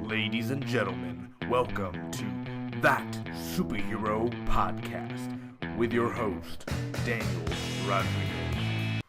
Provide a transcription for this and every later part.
Ladies and gentlemen, welcome to That Superhero Podcast with your host, Daniel Rodriguez.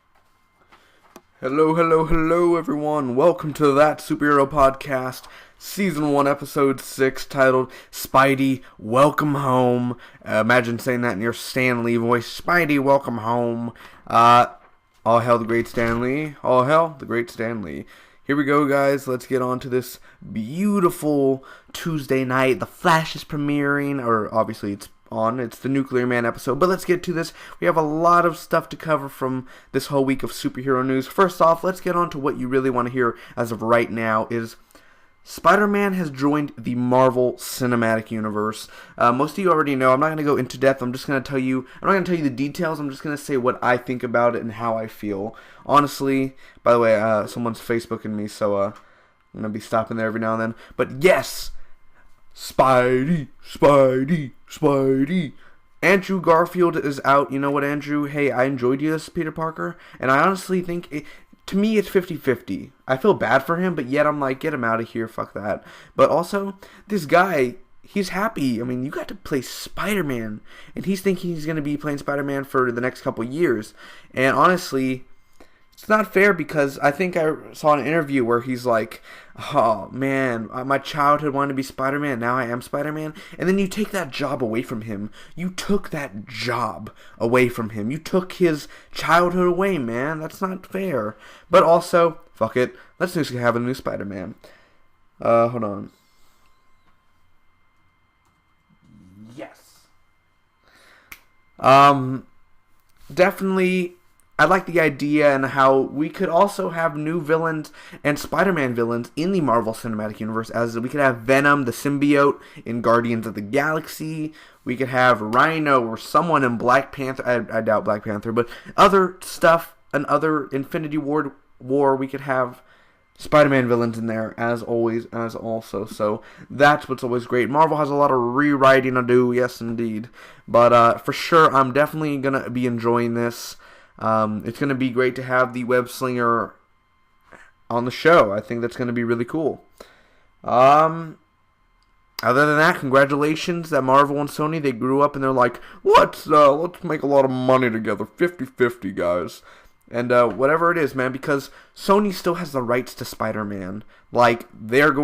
Hello, everyone. Welcome to That Superhero Podcast, Season 1, Episode 6, titled Spidey, Welcome Home. Imagine saying that in your Stan Lee voice. Spidey, welcome home. All hail the great Stan Lee. All hail the great Stan Lee. Here we go, guys. Let's get on to this beautiful Tuesday night. The Flash is premiering, or obviously it's on. It's the Nuclear Man episode. But let's get to this. We have a lot of stuff to cover from this whole week of superhero news. First off, let's get on to what you really want to hear as of right now is Spider-Man has joined the Marvel Cinematic Universe. Most of you already know. I'm not going to go into depth. I'm not going to tell you the details. I'm just going to say what I think about it and how I feel. Honestly, by the way, someone's Facebooking me, so I'm going to be stopping there every now and then. But yes, Spidey. Andrew Garfield is out. You know what, Andrew? Hey, I enjoyed you as Peter Parker, and I honestly think to me, it's 50-50. I feel bad for him, but yet I'm like, get him out of here, fuck that. But also, this guy, he's happy. I mean, you got to play Spider-Man, and he's thinking he's going to be playing Spider-Man for the next couple years. And honestly, it's not fair because I think I saw an interview where he's like, oh man, my childhood wanted to be Spider-Man, now I am Spider-Man. And then you take that job away from him. You took that job away from him. You took his childhood away, man. That's not fair. But also, fuck it, let's just have a new Spider-Man. Hold on. Yes. Definitely, I like the idea and how we could also have new villains and Spider-Man villains in the Marvel Cinematic Universe, as we could have Venom, the symbiote, in Guardians of the Galaxy. We could have Rhino or someone in Black Panther. I doubt Black Panther, but other stuff, another Infinity War. We could have Spider-Man villains in there, as always, as also. So that's what's always great. Marvel has a lot of rewriting to do, yes indeed. But for sure, I'm definitely going to be enjoying this. It's going to be great to have the web slinger on the show. I think that's going to be really cool. Other than that, congratulations that Marvel and Sony, they grew up and they're like, let's make a lot of money together, 50-50, guys. And whatever it is, man, because Sony still has the rights to Spider-Man. Like, they're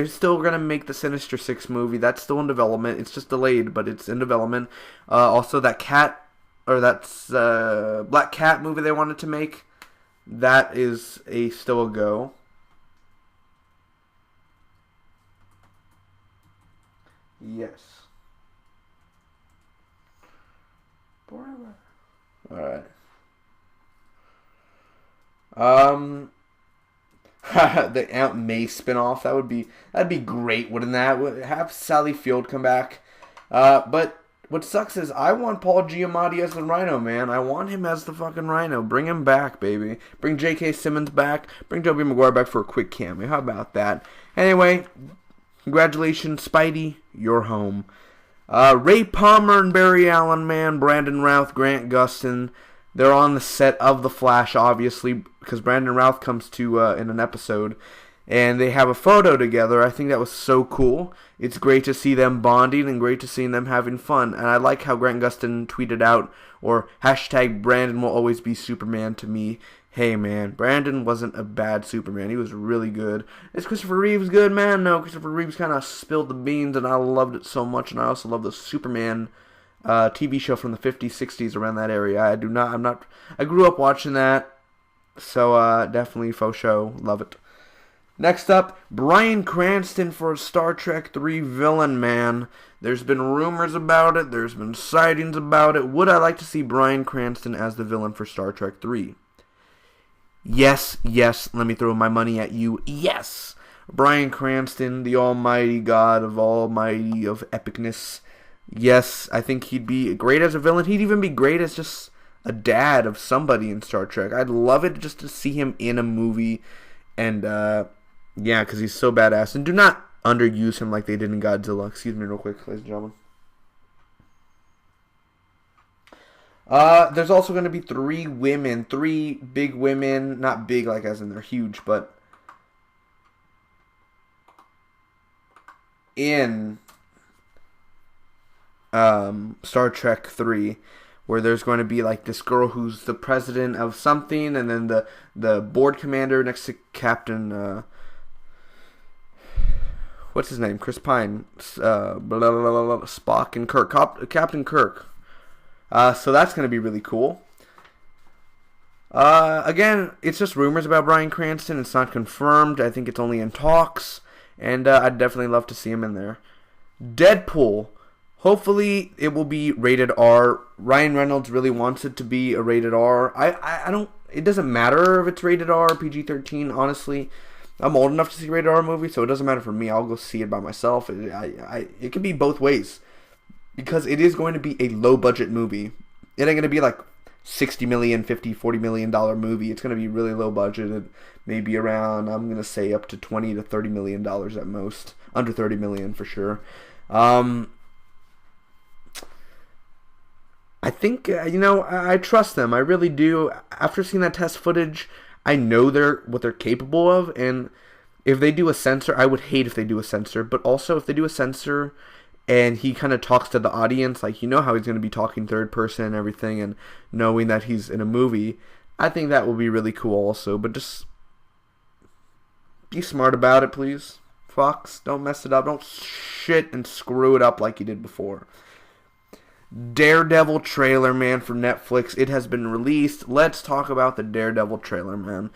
still going to make the Sinister Six movie. That's still in development. It's just delayed, but it's in development. Also, that Black Cat movie they wanted to make, that is still a go. Yes. Alright. The Aunt May spinoff, that'd be great, wouldn't that? Have Sally Field come back. But what sucks is I want Paul Giamatti as the Rhino, man. I want him as the fucking Rhino. Bring him back, baby. Bring J.K. Simmons back. Bring Tobey Maguire back for a quick cameo. How about that? Anyway, congratulations, Spidey. You're home. Ray Palmer and Barry Allen, man. Brandon Routh, Grant Gustin. They're on the set of The Flash, obviously, because Brandon Routh comes to in an episode. And they have a photo together. I think that was so cool. It's great to see them bonding and great to see them having fun. And I like how Grant Gustin tweeted out, or hashtag Brandon will always be Superman to me. Hey, man, Brandon wasn't a bad Superman. He was really good. Is Christopher Reeves good, man? No, Christopher Reeves kind of spilled the beans, and I loved it so much. And I also love the Superman TV show from the 50s, 60s around that area. I grew up watching that. So, definitely faux show. Love it. Next up, Bryan Cranston for a Star Trek 3 villain, man. There's been rumors about it. There's been sightings about it. Would I like to see Bryan Cranston as the villain for Star Trek 3? Yes. Let me throw my money at you. Yes. Bryan Cranston, the almighty god of epicness. Yes, I think he'd be great as a villain. He'd even be great as just a dad of somebody in Star Trek. I'd love it just to see him in a movie. And, yeah, because he's so badass. And do not underuse him like they did in Godzilla. Excuse me real quick, ladies and gentlemen. There's also going to be three big women. Not big like as in they're huge, but in Star Trek 3, where there's going to be like this girl who's the president of something, and then the board commander next to Captain what's his name? Chris Pine, Spock and Kirk, Captain Kirk. So that's going to be really cool. Again, it's just rumors about Bryan Cranston. It's not confirmed. I think it's only in talks, and I'd definitely love to see him in there. Deadpool. Hopefully, it will be rated R. Ryan Reynolds really wants it to be a rated R. I don't. It doesn't matter if it's rated R or PG-13. Honestly, I'm old enough to see a rated R movie, so it doesn't matter for me. I'll go see it by myself. It can be both ways, because it is going to be a low budget movie. It ain't going to be like $60 million, $50, $40 million movie. It's going to be really low budget. Maybe around, I'm going to say up to $20 to $30 million at most. Under $30 million for sure. I think, I trust them. I really do. After seeing that test footage, I know what they're capable of. And if they do a censor, I would hate if they do a censor. But also, if they do a censor and he kind of talks to the audience, like, how he's going to be talking third person and everything, and knowing that he's in a movie, I think that will be really cool also. But just be smart about it, please. Fox, don't mess it up. Don't shit and screw it up like you did before. Daredevil trailer, man, for Netflix. It has been released. Let's talk about the Daredevil trailer, man.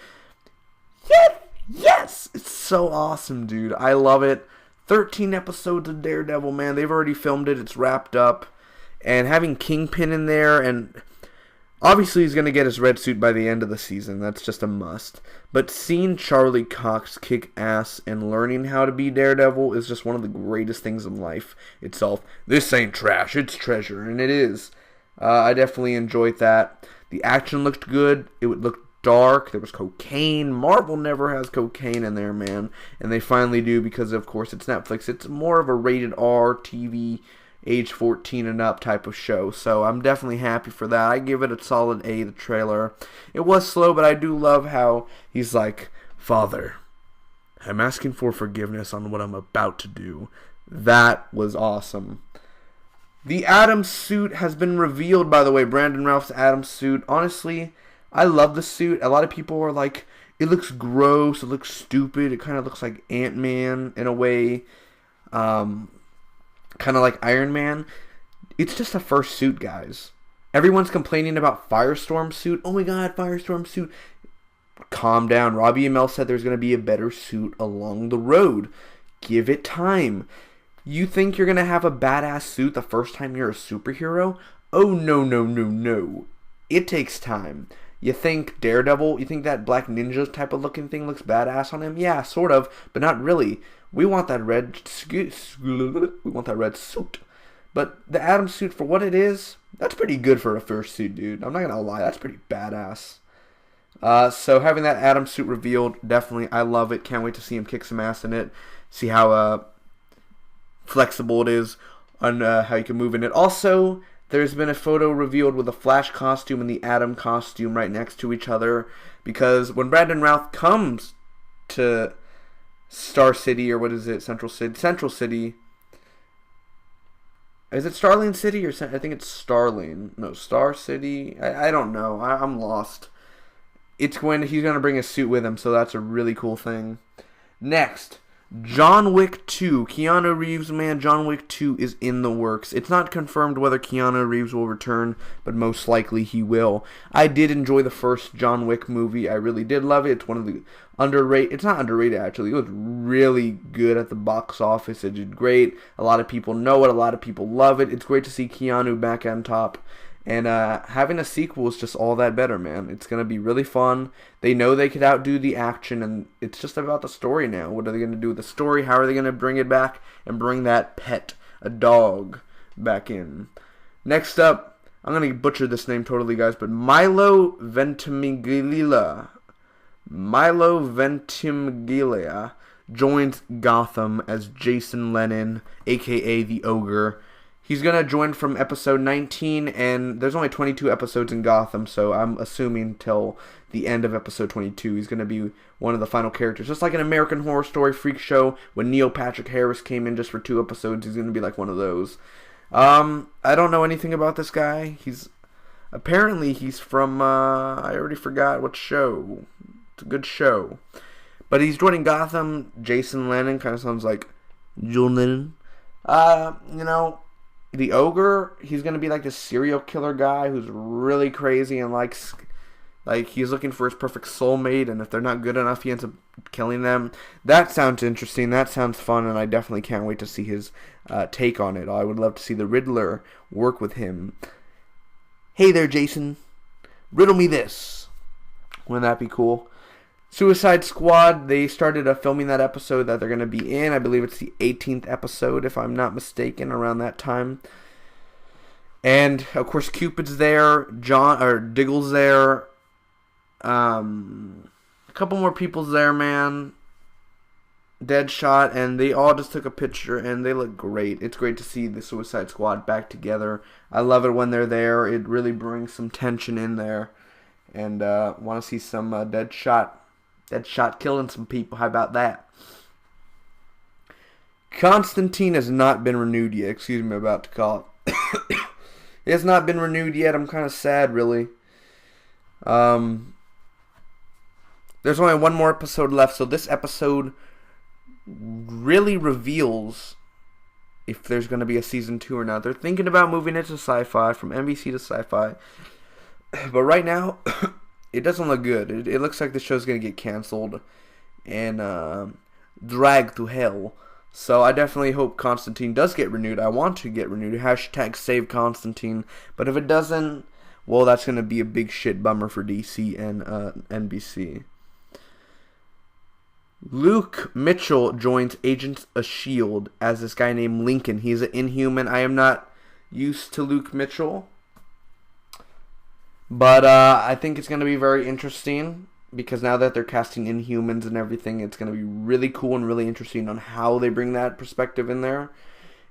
Yes! It's so awesome, dude. I love it. 13 episodes of Daredevil, man. They've already filmed it. It's wrapped up. And having Kingpin in there, and obviously he's going to get his red suit by the end of the season. That's just a must. But seeing Charlie Cox kick ass and learning how to be Daredevil is just one of the greatest things in life itself. This ain't trash, it's treasure, and it is. I definitely enjoyed that. The action looked good. It looked dark. There was cocaine. Marvel never has cocaine in there, man. And they finally do, because, of course, it's Netflix. It's more of a rated R TV, age 14 and up type of show. So I'm definitely happy for that. I give it a solid A, the trailer. It was slow, but I do love how he's like, Father, I'm asking for forgiveness on what I'm about to do. That was awesome. The Atom suit has been revealed, by the way. Brandon Routh's Atom suit. Honestly, I love the suit. A lot of people are like, it looks gross, it looks stupid, it kind of looks like Ant-Man in a way. Kind of like Iron Man. It's just a first suit, guys. Everyone's complaining about Firestorm suit. Oh my god, Firestorm suit. Calm down. Robbie Amell said there's going to be a better suit along the road. Give it time. You think you're going to have a badass suit the first time you're a superhero? Oh, no. It takes time. You think Daredevil, you think that Black Ninja type of looking thing looks badass on him? Yeah, sort of, but not really. We want that red suit. But the Atom suit, for what it is, that's pretty good for a first suit, dude. I'm not going to lie, that's pretty badass. So having that Atom suit revealed, definitely, I love it. Can't wait to see him kick some ass in it. See how flexible it is, and how you can move in it. Also, there's been a photo revealed with the Flash costume and the Atom costume right next to each other, because when Brandon Routh comes to Star City, or what is it, Central City. Is it Starling City, or I think it's Starling? No, Star City. I don't know. I'm lost. He's going to bring a suit with him, so that's a really cool thing. Next, John Wick 2. Keanu Reeves, man, John Wick 2 is in the works. It's not confirmed whether Keanu Reeves will return, but most likely he will. I did enjoy the first John Wick movie. I really did love it. It's one of the underrated. It's not underrated, actually. It was really good at the box office. It did great. A lot of people know it. A lot of people love it. It's great to see Keanu back on top. And having a sequel is just all that better, man. It's going to be really fun. They know they could outdo the action, and it's just about the story now. What are they going to do with the story? How are they going to bring it back and bring that pet, a dog, back in? Next up, I'm going to butcher this name totally, guys, but Milo Ventimiglia. Milo Ventimiglia joins Gotham as Jason Lennon, a.k.a. the Ogre. He's going to join from episode 19, and there's only 22 episodes in Gotham, so I'm assuming till the end of episode 22 he's going to be one of the final characters. Just like an American Horror Story Freak Show, when Neil Patrick Harris came in just for 2 episodes, he's going to be like one of those. I don't know anything about this guy. Apparently he's from, I already forgot what show. It's a good show. But he's joining Gotham. Jason Lennon kind of sounds like John Lennon. The Ogre, he's going to be like this serial killer guy who's really crazy and like he's looking for his perfect soulmate, and if they're not good enough, he ends up killing them. That sounds interesting. That sounds fun, and I definitely can't wait to see his take on it. I would love to see the Riddler work with him. Hey there, Jason. Riddle me this. Wouldn't that be cool? Suicide Squad, they started filming that episode that they're going to be in. I believe it's the 18th episode, if I'm not mistaken, around that time. And, of course, Cupid's there. Diggle's there. A couple more people's there, man. Deadshot, and they all just took a picture, and they look great. It's great to see the Suicide Squad back together. I love it when they're there. It really brings some tension in there. And want to see some Deadshot killing some people. How about that? Constantine has not been renewed yet. Excuse me, I'm about to call it. It has not been renewed yet. I'm kind of sad, really. There's only one more episode left, so this episode really reveals if there's going to be a season 2 or not. They're thinking about moving it to Sci-Fi, from NBC to Sci-Fi. But right now, it doesn't look good. It looks like the show's going to get canceled and dragged to hell. So I definitely hope Constantine does get renewed. I want to get renewed. Hashtag save Constantine. But if it doesn't, well, that's going to be a big shit bummer for DC and NBC. Luke Mitchell joins Agents of S.H.I.E.L.D. as this guy named Lincoln. He's an Inhuman. I am not used to Luke Mitchell. But I think it's going to be very interesting, because now that they're casting Inhumans and everything, it's going to be really cool and really interesting on how they bring that perspective in there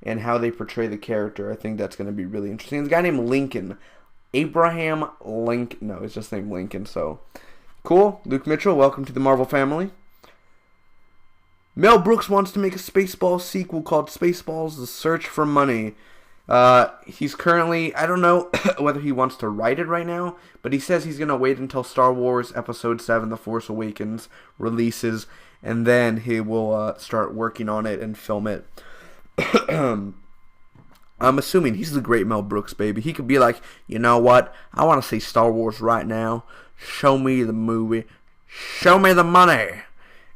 and how they portray the character. I think that's going to be really interesting. There's a guy named Lincoln. Abraham Lincoln. No, it's just named Lincoln. So, cool. Luke Mitchell, welcome to the Marvel family. Mel Brooks wants to make a Spaceballs sequel called Spaceballs: The Search for Money. He's currently, I don't know whether he wants to write it right now, but he says he's going to wait until Star Wars Episode 7, The Force Awakens, releases, and then he will start working on it and film it. I'm assuming he's the great Mel Brooks, baby. He could be like, you know what, I want to see Star Wars right now. Show me the movie. Show me the money.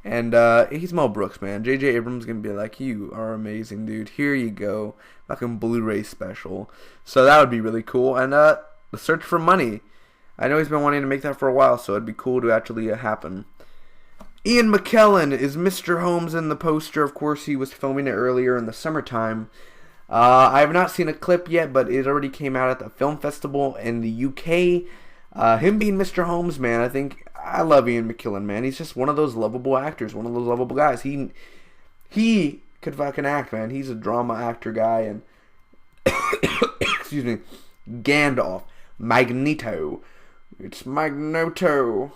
And he's Mel Brooks, man. J.J. Abrams going to be like, you are amazing, dude. Here you go. Fucking Blu-ray special. So that would be really cool. And The Search for Money. I know he's been wanting to make that for a while, so it'd be cool to actually happen. Ian McKellen is Mr. Holmes in the poster. Of course, he was filming it earlier in the summertime. I have not seen a clip yet, but it already came out at the film festival in the UK. Him being Mr. Holmes, man, I love Ian McKellen, man. He's just one of those lovable actors, one of those lovable guys. He could fucking act, man. He's a drama actor guy, and excuse me, Gandalf, Magneto. It's Magneto.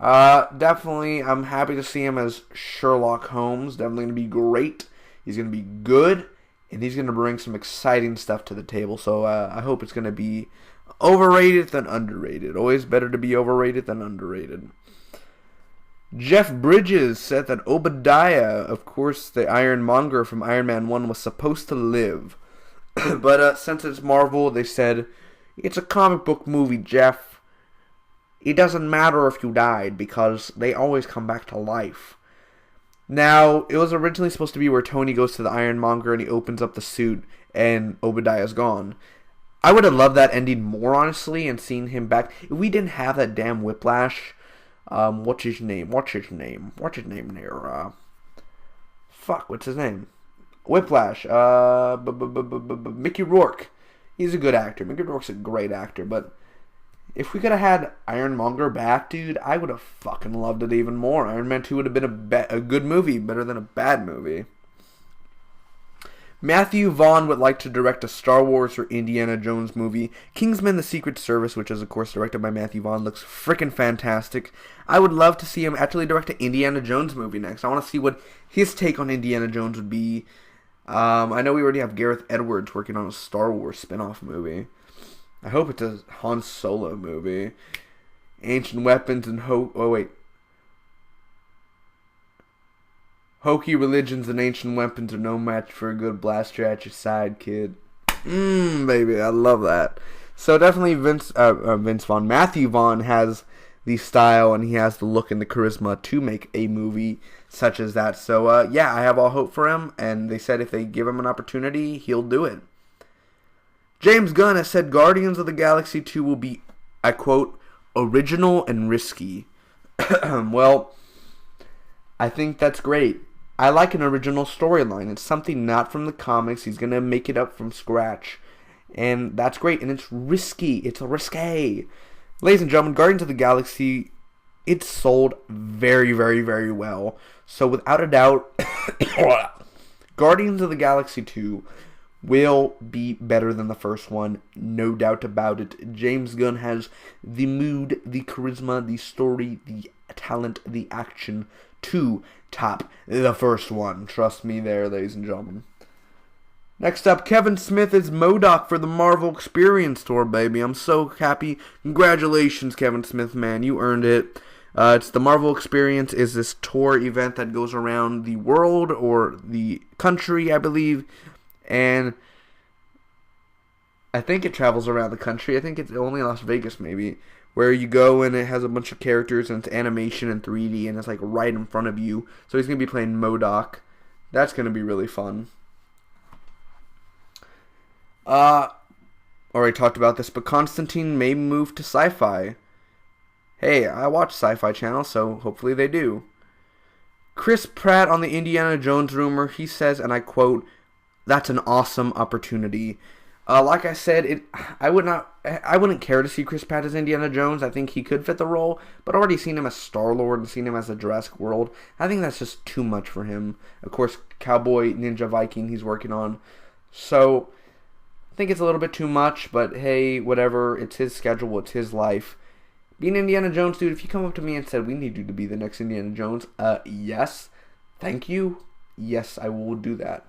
Definitely, I'm happy to see him as Sherlock Holmes. Definitely going to be great. He's going to be good, and he's going to bring some exciting stuff to the table. So I hope it's going to be overrated than underrated. Always better to be overrated than underrated. Jeff Bridges said that Obadiah, of course, the Ironmonger from Iron Man 1, was supposed to live. But since it's Marvel, they said, it's a comic book movie, Jeff. It doesn't matter if you died, because they always come back to life. Now, it was originally supposed to be where Tony goes to the Ironmonger and he opens up the suit and Obadiah's gone. I would have loved that ending more, honestly, and seeing him back. If we didn't have that damn Whiplash, what's his name there? Fuck, what's his name? Whiplash, Mickey Rourke. He's a good actor. Mickey Rourke's a great actor, but if we could have had Ironmonger back, dude, I would have fucking loved it even more. Iron Man 2 would have been a good movie, better than a bad movie. Matthew Vaughn would like to direct a Star Wars or Indiana Jones movie. Kingsman: The Secret Service, which is of course directed by Matthew Vaughn, looks freaking fantastic. I would love to see him actually direct an Indiana Jones movie next. I want to see what his take on Indiana Jones would be. I know we already have Gareth Edwards working on a Star Wars spin-off movie. I hope it's a Han Solo movie. Ancient Weapons and Hokey religions and ancient weapons are no match for a good blaster at your side, kid. Baby, I love that. So definitely Matthew Vaughn has the style and he has the look and the charisma to make a movie such as that. So yeah, I have all hope for him, and they said if they give him an opportunity, he'll do it. James Gunn has said Guardians of the Galaxy 2 will be, I quote, original and risky. Well, I think that's great. I like an original storyline. It's something not from the comics. He's going to make it up from scratch. And that's great. And it's risky. It's risque. Ladies and gentlemen, Guardians of the Galaxy, it's sold very, very, very well. So without a doubt, Guardians of the Galaxy 2 will be better than the first one. No doubt about it. James Gunn has the mood, the charisma, the story, the talent, the action to top the first one. Trust me there, ladies and gentlemen. Next up, Kevin Smith is MODOK for the Marvel Experience Tour, baby. I'm so happy. Congratulations, Kevin Smith, man. You earned it. It's the Marvel Experience is this tour event that goes around the world or the country, I believe. And I think it travels around the country. I think it's only Las Vegas, maybe, where you go and it has a bunch of characters and it's animation and 3D and it's like right in front of you. So he's going to be playing MODOK. That's going to be really fun. Already talked about this, but Constantine may move to Sci-Fi. Hey, I watch Sci-Fi Channel, so hopefully they do. Chris Pratt on the Indiana Jones rumor, he says, and I quote, "That's an awesome opportunity." Like I said, I wouldn't care to see Chris Pratt as Indiana Jones. I think he could fit the role, but already seen him as Star-Lord and seen him as a Jurassic World. I think that's just too much for him. Of course, Cowboy Ninja Viking he's working on. So, I think it's a little bit too much, but hey, whatever. It's his schedule. It's his life. Being Indiana Jones, dude, if you come up to me and said, we need you to be the next Indiana Jones, yes. Thank you. Yes, I will do that.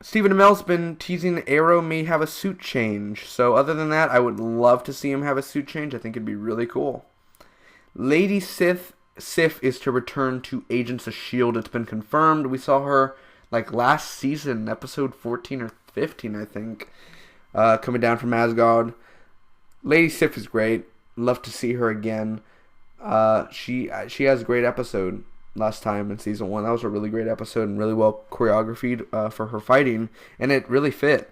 Stephen Amell's been teasing Arrow may have a suit change. So other than that, I would love to see him have a suit change. I think it'd be really cool. Lady Sif is to return to Agents of S.H.I.E.L.D. It's been confirmed. We saw her like last season, episode 14 or 15, I think, coming down from Asgard. Lady Sif is great. Love to see her again. She has a great episode last time in season 1. That was a really great episode and really well choreographed for her fighting, and it really fit.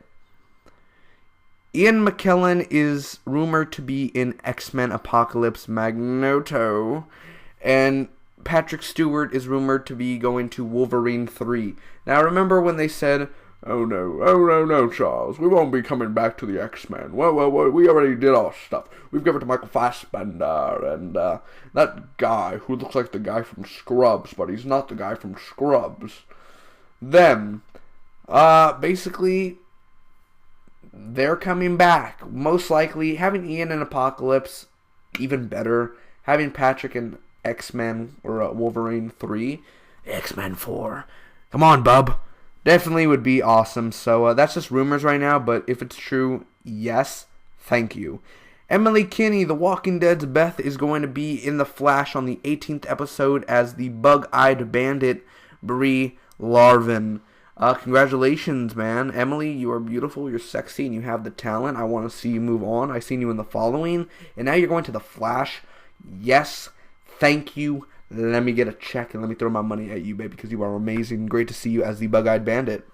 Ian McKellen is rumored to be in X-Men Apocalypse Magneto, and Patrick Stewart is rumored to be going to Wolverine 3. Now remember when they said, oh no, Charles, we won't be coming back to the X-Men. Well, we already did our stuff. We've given it to Michael Fassbender and that guy who looks like the guy from Scrubs, but he's not the guy from Scrubs. Then, basically, they're coming back. Most likely, having Ian in Apocalypse, even better. Having Patrick in X-Men or Wolverine 3, X-Men 4. Come on, bub. Definitely would be awesome. So that's just rumors right now, but if it's true, yes, thank you. Emily Kinney, The Walking Dead's Beth, is going to be in The Flash on the 18th episode as the bug-eyed bandit Brie Larvin. Congratulations, man. Emily, you are beautiful, you're sexy, and you have the talent. I want to see you move on. I've seen you in The Following, and now you're going to The Flash. Yes, thank you. Let me get a check and let me throw my money at you, baby, because you are amazing. Great to see you as the bug-eyed bandit.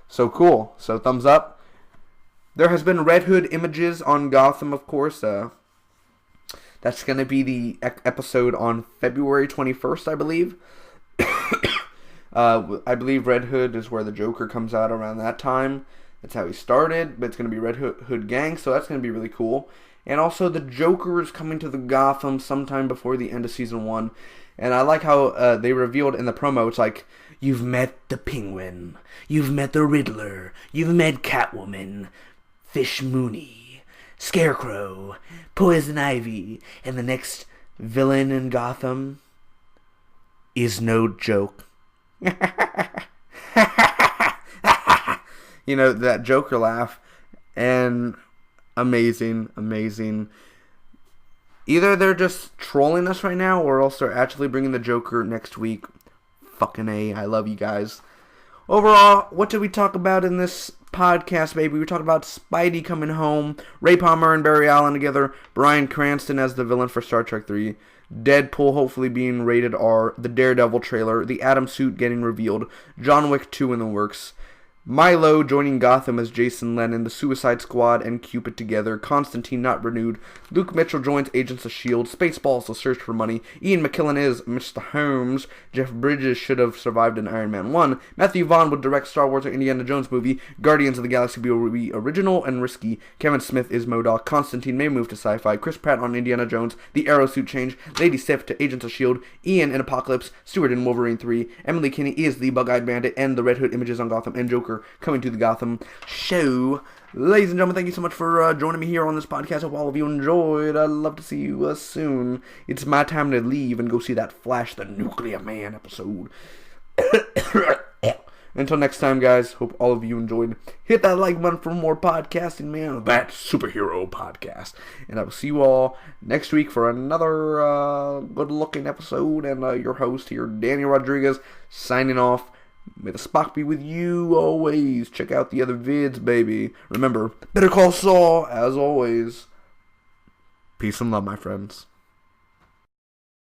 So cool. So thumbs up. There has been Red Hood images on Gotham, of course. That's going to be the episode on February 21st, I believe. I believe Red Hood is where the Joker comes out around that time. That's how he started, but it's going to be Red Hood Gang, so that's going to be really cool. And also, the Joker is coming to the Gotham sometime before the end of Season 1. And I like how they revealed in the promo, it's like, you've met the Penguin, you've met the Riddler, you've met Catwoman, Fish Mooney, Scarecrow, Poison Ivy, and the next villain in Gotham is no joke. You know, that Joker laugh. And amazing. Either they're just trolling us right now, or else they're actually bringing the Joker next week. Fucking A, I love you guys. Overall, what did we talk about in this podcast, baby? We talked about Spidey coming home, Ray Palmer and Barry Allen together, Bryan Cranston as the villain for Star Trek 3, Deadpool hopefully being rated R, the Daredevil trailer, the Atom suit getting revealed, John Wick 2 in the works, Milo joining Gotham as Jason Lennon, the Suicide Squad and Cupid together, Constantine not renewed, Luke Mitchell joins Agents of S.H.I.E.L.D., Spaceballs the search for money, Ian McKellen is Mr. Holmes, Jeff Bridges should have survived in Iron Man 1, Matthew Vaughn would direct Star Wars or Indiana Jones movie, Guardians of the Galaxy will be original and risky, Kevin Smith is MODOK, Constantine may move to sci-fi, Chris Pratt on Indiana Jones, the Arrow suit change, Lady Sif to Agents of S.H.I.E.L.D., Ian in Apocalypse, Stewart in Wolverine 3, Emily Kinney is the Bug-Eyed Bandit and the Red Hood images on Gotham, and Joker coming to the Gotham show. Ladies and gentlemen, thank you so much for joining me here on this podcast. Hope all of you enjoyed. I'd love to see you soon. It's my time to leave and go see that Flash the Nuclear Man episode. Until next time, guys, hope all of you enjoyed. Hit that like button for more podcasting, man. That superhero podcast. And I will see you all next week for another good-looking episode. And your host here, Daniel Rodriguez, signing off. May the Spock be with you always. Check out the other vids, baby. Remember, Better Call Saul, as always. Peace and love, my friends.